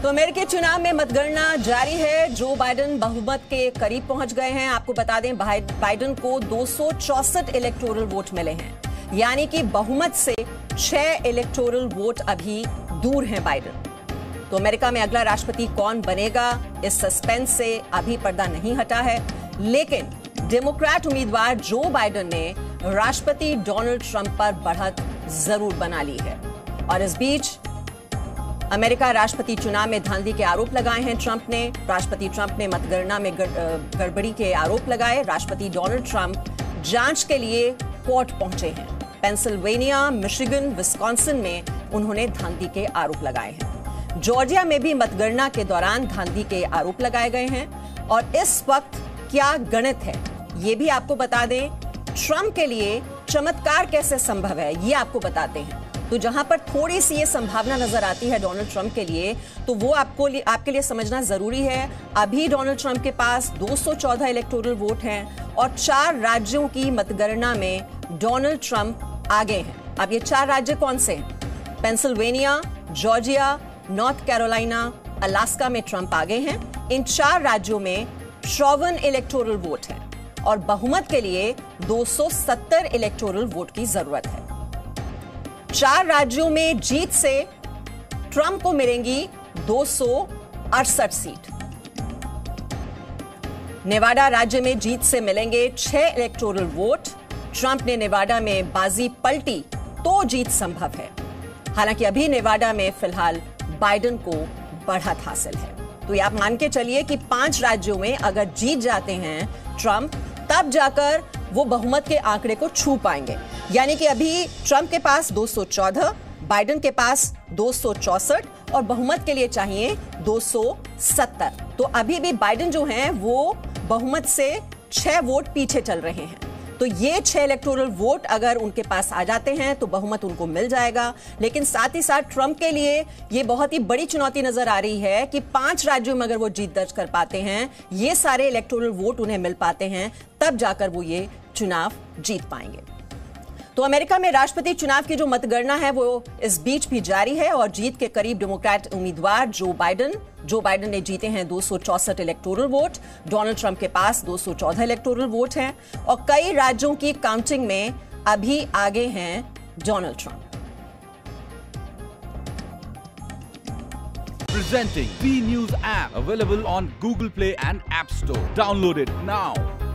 तो अमेरिकी चुनाव में मतगणना जारी है। जो बाइडेन बहुमत के करीब पहुंच गए हैं। आपको बता दें बाइडेन को 264 इलेक्टोरल वोट मिले हैं, यानी कि बहुमत से 6 इलेक्टोरल वोट अभी दूर हैं बाइडेन। तो अमेरिका में अगला राष्ट्रपति कौन बनेगा, इस सस्पेंस से अभी पर्दा नहीं हटा है। लेकिन डेमोक्रेट उम्मीदवार जो बाइडेन ने राष्ट्रपति डोनाल्ड ट्रंप पर बढ़त जरूर बना ली है। और इस बीच अमेरिका राष्ट्रपति चुनाव में धांधली के आरोप लगाए हैं ट्रंप ने। राष्ट्रपति ट्रंप ने मतगणना में गड़बड़ी के आरोप लगाए। राष्ट्रपति डोनाल्ड ट्रंप जांच के लिए कोर्ट पहुंचे हैं। पेंसिल्वेनिया, मिशिगन, विस्कॉन्सिन में उन्होंने धांधली के आरोप लगाए हैं। जॉर्जिया में भी मतगणना के दौरान धांधली के आरोप लगाए गए हैं। और इस वक्त क्या गणित है, ये भी आपको बता दें। ट्रंप के लिए चमत्कार कैसे संभव है, ये आपको बताते हैं। तो जहां पर थोड़ी सी ये संभावना नजर आती है डोनाल्ड ट्रंप के लिए, तो वो आपके लिए समझना जरूरी है। अभी डोनाल्ड ट्रंप के पास 214 इलेक्टोरल वोट हैं और 4 राज्यों की मतगणना में डोनाल्ड ट्रंप आगे हैं। अब ये 4 राज्य कौन से हैं? Pennsylvania, Georgia, north Carolina, Alaska में ट्रंप आगे हैं। इन 4 राज्यों में 54 इलेक्टोरल वोट हैं और बहुमत के लिए 270 इलेक्टोरल वोट की जरूरत है। 4 राज्यों में जीत से ट्रंप को मिलेंगी 268 सीट। नेवाडा राज्य में जीत से मिलेंगे 6 इलेक्टोरल वोट। ट्रंप ने नेवाडा में बाजी पलटी तो जीत संभव है। हालांकि अभी नेवाडा में फिलहाल बाइडेन को बढ़त हासिल है। तो ये आप मान के चलिए कि 5 राज्यों में अगर जीत जाते हैं ट्रंप, तब जाकर वो बहुमत के आंकड़े को छू पाएंगे। यानी कि अभी ट्रंप के पास 214, बाइडेन के पास 264 और बहुमत के लिए चाहिए 270। तो अभी भी बाइडेन जो हैं वो बहुमत से 6 वोट पीछे चल रहे हैं। तो ये 6 इलेक्टोरल वोट अगर उनके पास आ जाते हैं तो बहुमत उनको मिल जाएगा। लेकिन साथ ही साथ ट्रंप के लिए ये बहुत ही बड़ी चुनौती नजर आ रही है कि 5 राज्यों में अगर वो जीत दर्ज कर पाते हैं, ये सारे इलेक्टोरल वोट उन्हें मिल पाते हैं, तब जाकर वो ये चुनाव जीत पाएंगे। तो अमेरिका में राष्ट्रपति चुनाव की जो मतगणना है वो इस बीच भी जारी है और जीत के करीब डेमोक्रेट उम्मीदवार जो बाइडेन ने जीते हैं 264 इलेक्टोरल वोट। डोनाल्ड ट्रंप के पास 214 इलेक्टोरल वोट हैं और कई राज्यों की काउंटिंग में अभी आगे हैं Donald Trump. Presenting B News app available on Google Play and App Store. Download it now.